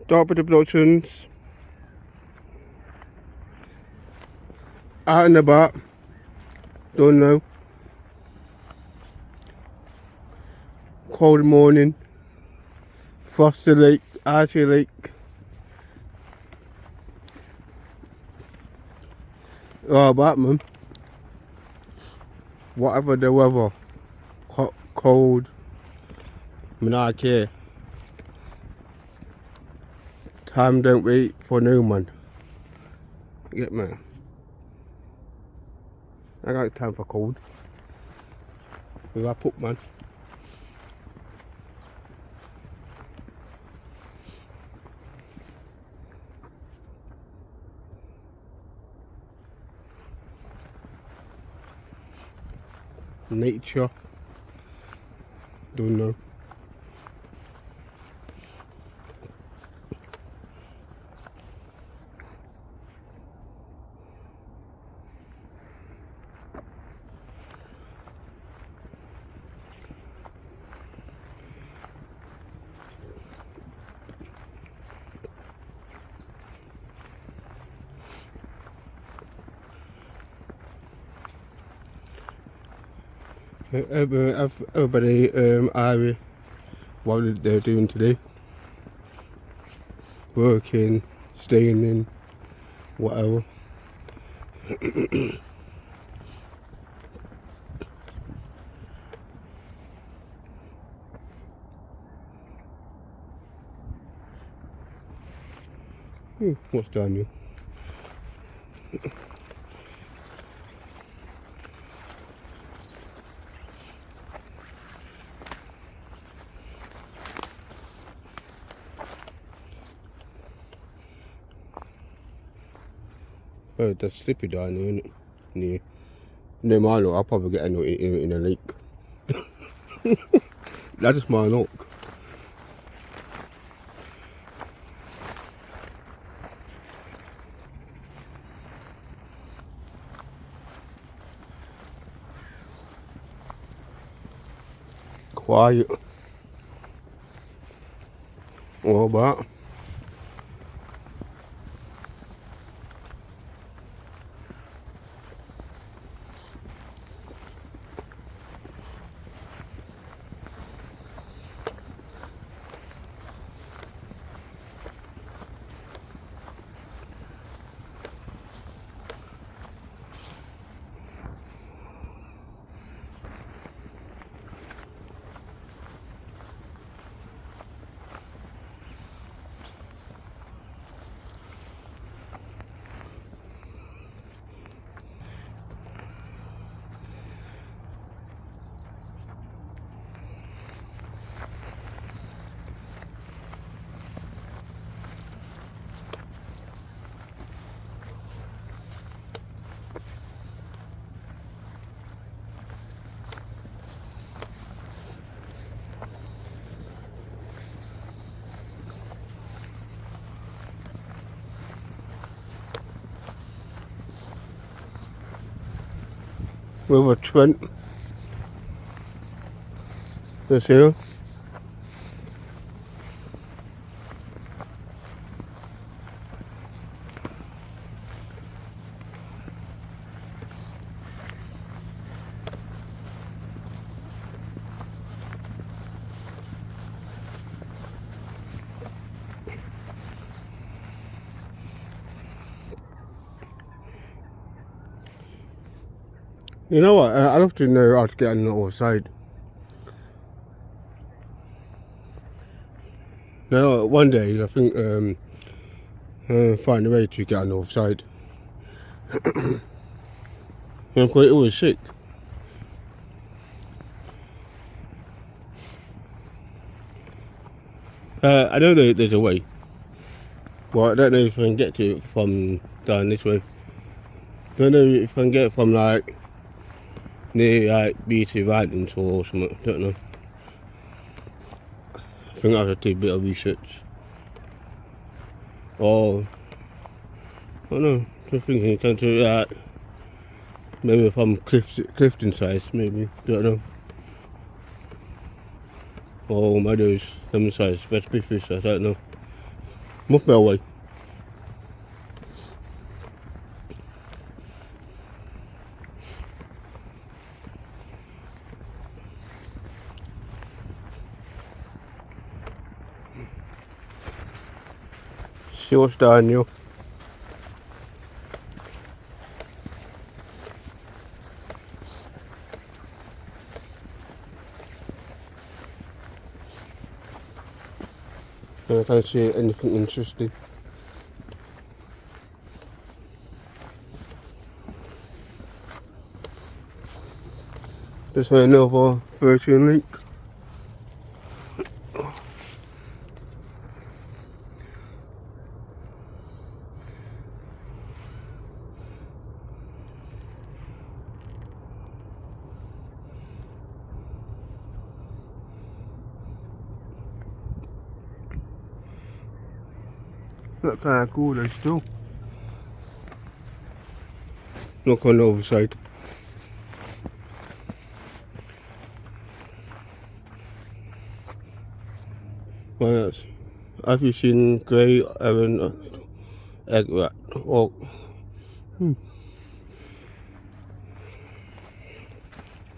Derby Productions. Out and about. Don't know. Cold morning. Frosty Lake, Archie Lake. Oh, Batman. Whatever the weather. Hot, cold. I don't care. Time don't wait for no man. Get me? I got time for cold. Cause I put man. Nature. Don't know. Everybody, Ivy, what they're doing today. Working, staying in, whatever. What's down here? Oh, that's slippery down there, isn't it? Yeah. No, my luck, I'll probably get in a lake. That's just my luck. Quiet. All about. River Trent. This here. You know what? I'd love to know how to get on the other side. Now, one day I think find a way to get on the other side. I'm quite always sick. I know there's a way, but I don't know if I can get to it from down this way. Don't know if I can get it from like near like BT Islands or something. Don't know. I think I have to do a bit of research. Or I don't know. I'm thinking you can do that. Maybe from Clifton side, maybe. Don't know. Or Meadows, some size, West Fish, I don't know. Much better way. See what's down you. I can't see anything interesting. Just another 13 link. Look kind of cool though still. Look on the other side. What else? Have you seen grey heron, egg rat? Oh,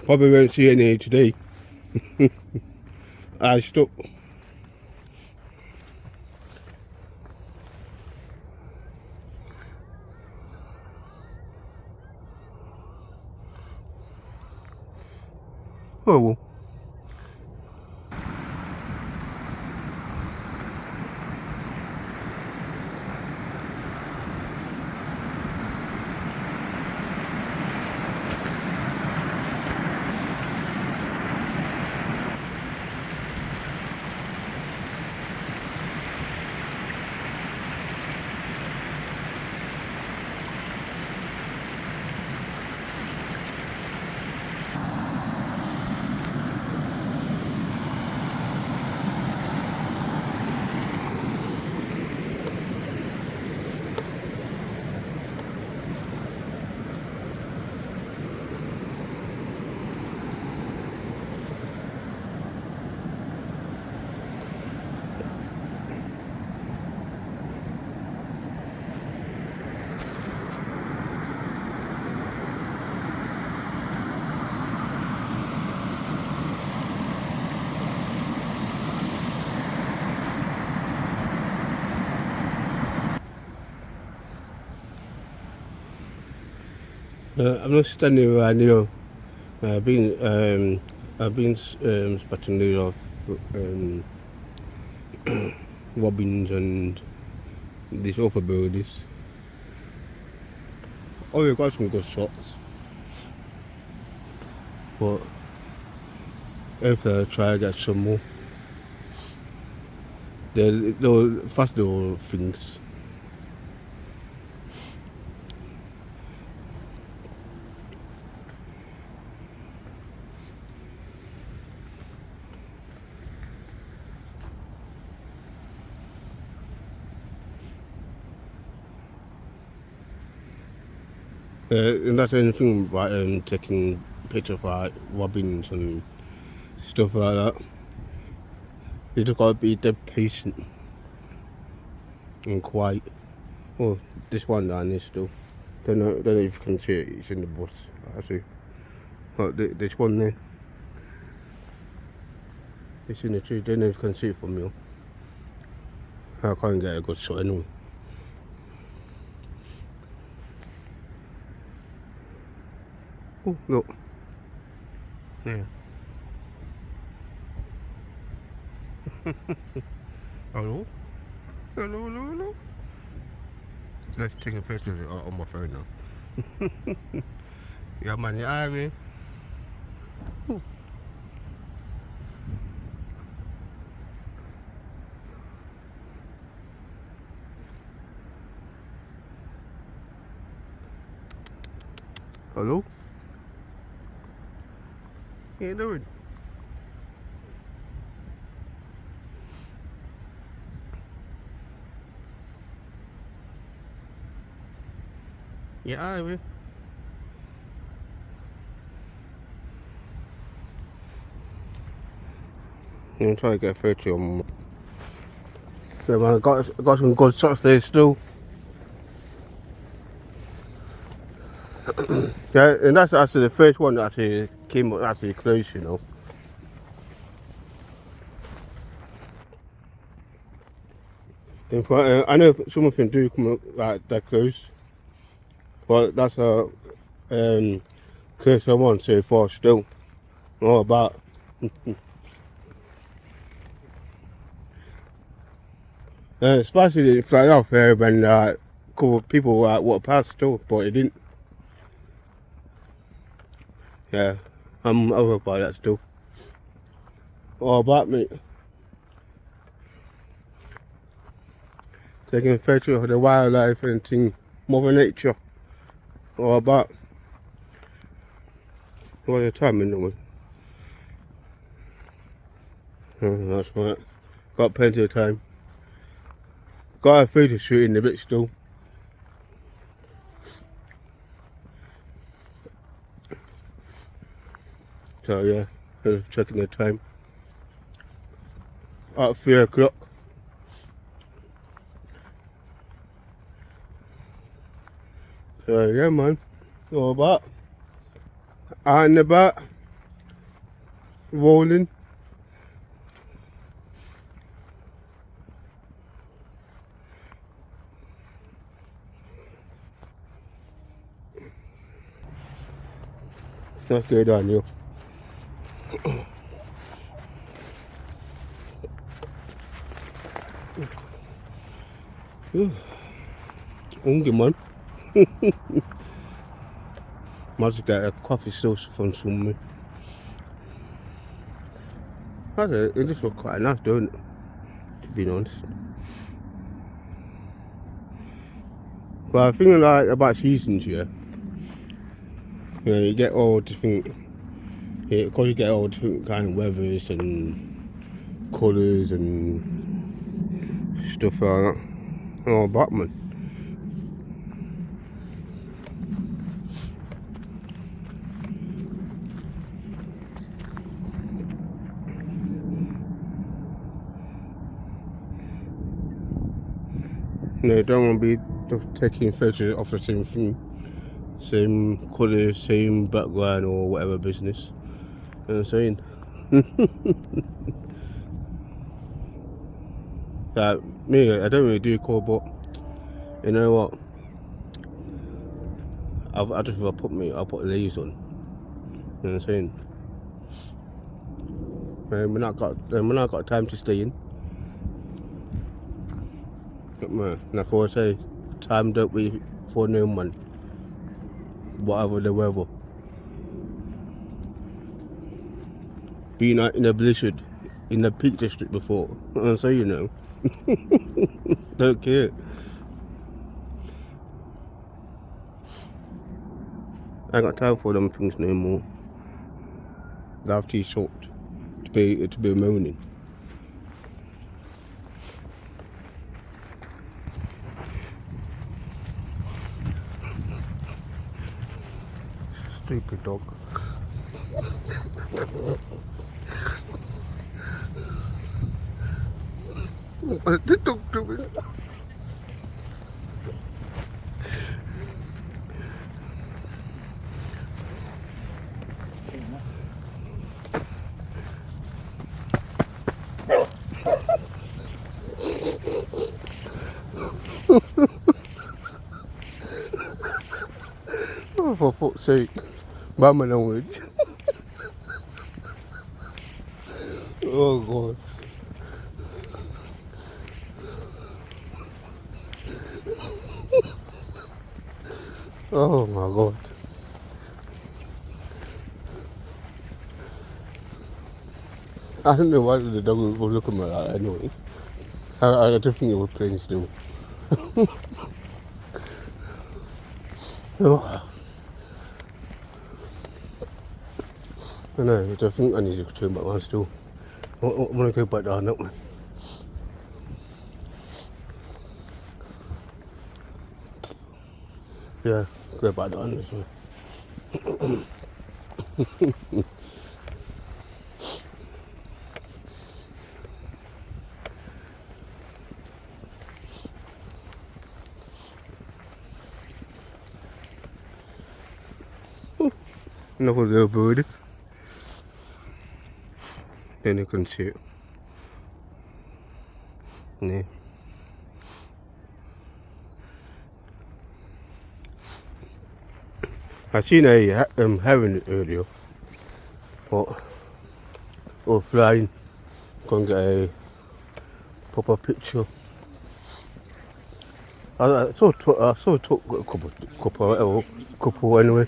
probably won't see any today. I stuck. Oh well. I'm not standing around here. I've been spotting loads of robins and these other birdies. Oh, we've got some good shots, but hopefully I'll try to get some more. They're fast little things. And that's anything about taking pictures of like robins and stuff like that. You just gotta be dead patient and quiet. Oh, this one down there still. Don't know if you can see it. It's in the bush. I see. Oh, this one there. It's in the tree. Don't know if you can see it from here. I can't get a good shot anyway. Oh, look. Yeah. Hello? Hello? Let's take a picture of it on my phone now. Yeah, man, you're ivy. Hello? What you doing? Yeah, ivy. I'm gonna try to get a photo on. Yeah, man, I got some good shots there still. Yeah, and that's actually the first one that actually came up actually close, you know. In fact, I know some of them do come up like that close, but that's a close one so far still. All about. Especially if I off here when a couple of people walked past still, but it didn't. Yeah, I'm over by that still. All about, mate. Taking a photo of the wildlife and thing, Mother Nature. All about. What the time anyway? That's right. Got plenty of time. Got a photo shoot in a bit still. So yeah, just checking the time. At 3 o'clock. So yeah, man. All about. Out and about. Rolling. Let's get on you. Hungry, man. Must get a coffee sauce from somewhere. Okay, it just looks quite nice, don't it? To be honest. But I think like about seasons, yeah. You know, you get all different. Yeah, of course, you get all different kind of weathers and colours and stuff like that. Oh, Batman. You know, don't want to be taking photos of the same thing, same colour, same background or whatever business. You know what I'm saying? Like me, I don't really do colour, but you know what? I just I'll put layers on. You know what I'm saying? When I got time to stay in. But man, like I say, time don't wait for no man. Whatever the weather. Being out in a blizzard in the Peak District before. So you know. Don't care. I ain't got time for them things no more. Life too short to be moaning. Stupid dog. What did the dog doing? Oh, for fuck's sake. Mama language. Oh god. Oh my god. I don't know why the dog was looking like that anyway. I don't think it was playing still. Oh. I know, I think I need to turn back around still. I want to go back down that way. Yeah, go back down this way. Another little bird. Then you can see it. Yeah. I seen a heron earlier, but I was flying. Couldn't get a proper picture. I saw took a couple anyway.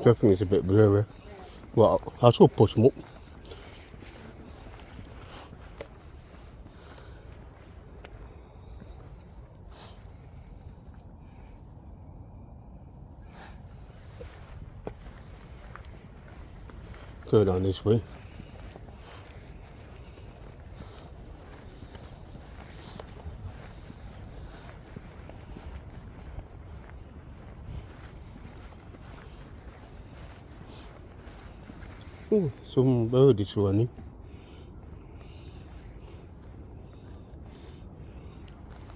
I think it's a bit blurry. Well, I saw push them up. Go down this way. Ooh, some birdies running.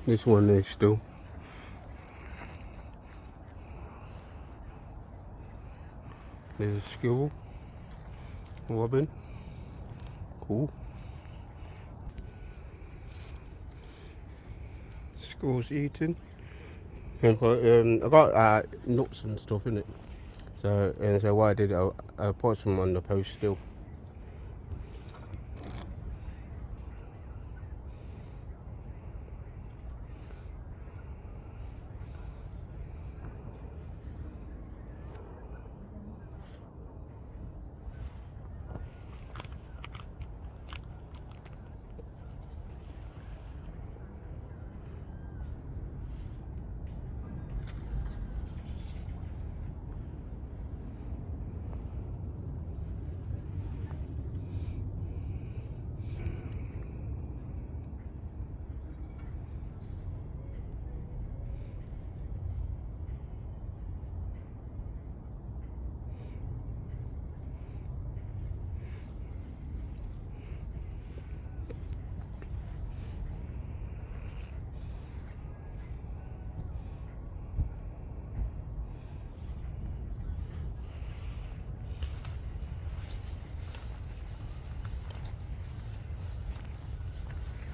This one there still. There's a squirrel. Robin. Cool. Squirrel's eating. And I got nuts and stuff in it. So what I did, I put some on the post still.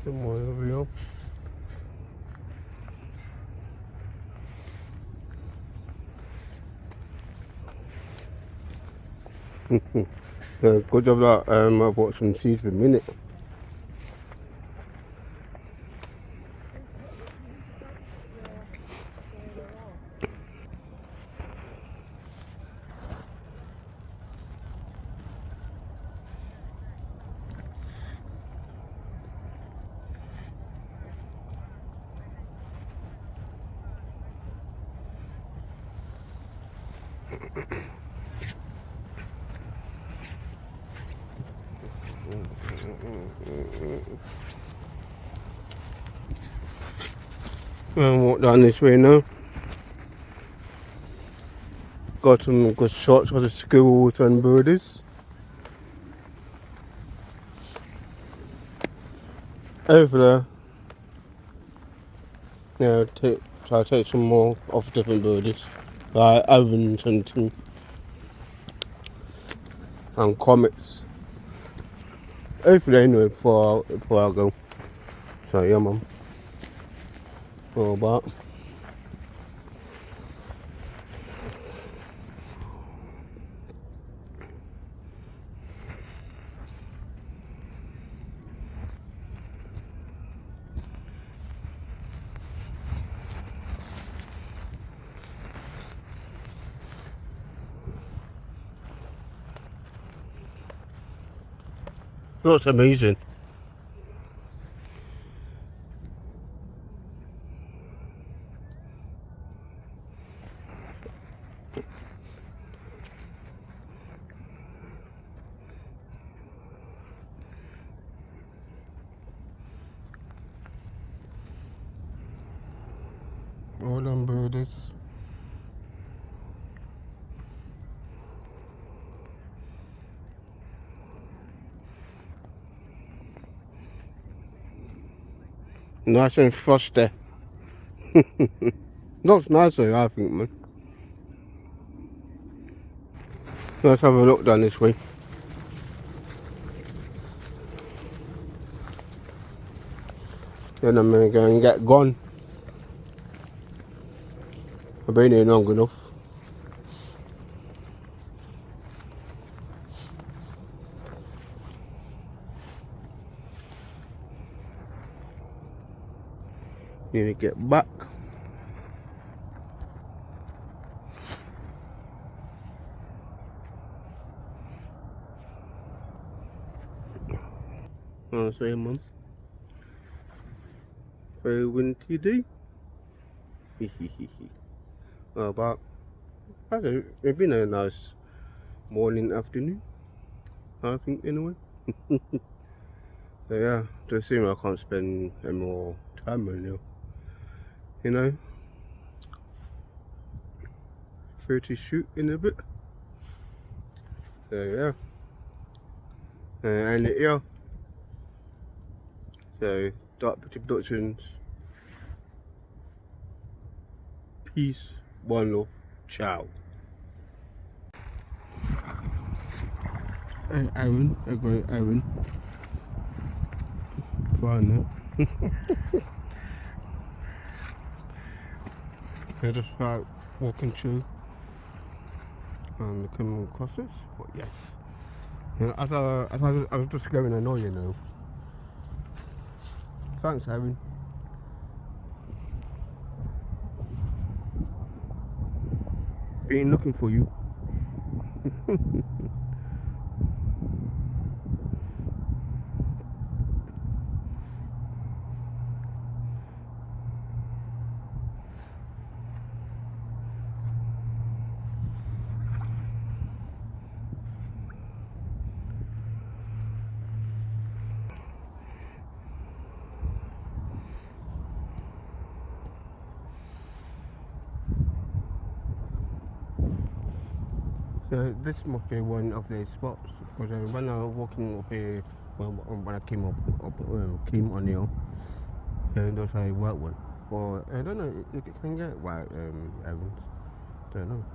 Some more over here. Good job that I bought some seeds for a minute. And walk down this way now. Got some good shots of the squirrels and birdies. Over there. Yeah, try to take some more off different birdies. Like ovens and things. And comets. Hopefully anyway before I go. So yeah man. All about. Looks amazing. All them birdies. Nice and frosty. Looks nicer, I think, man. Let's have a look down this way. Then I'm going to get gone. I've been here long enough. Need to get back. Oh, sorry, Mum. Very windy day. But it's been a nice morning, afternoon, I think, anyway. So yeah, to assume I can't spend any more time on you. You know, 30 shoot in a bit. So yeah, and yeah. So Dark Pretty Productions. Peace, one love, ciao. Hey Aaron, a great Aaron. Fine now. I just like walking through and coming across this, but yes. You know, I was just going to know, you know. Thanks, Aaron. Been looking for you. So this must be one of the spots, because when I was walking up here, when I came came on here, there was a white one. But I don't know if you can get white Evans. Don't know.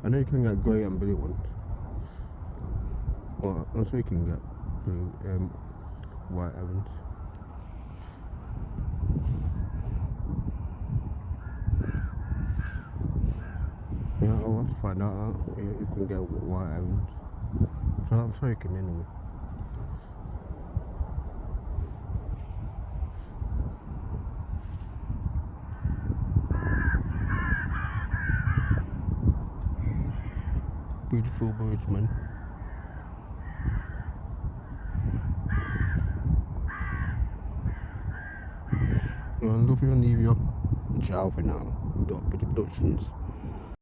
I know you can get grey and blue ones. Well, also you can get blue white Evans. Yeah, I'll have to find out if you can get white Evans. So I'm sure you can anyway. Beautiful birds, man. Well, love you and leave you. Ciao for now. Dark Pretty Productions.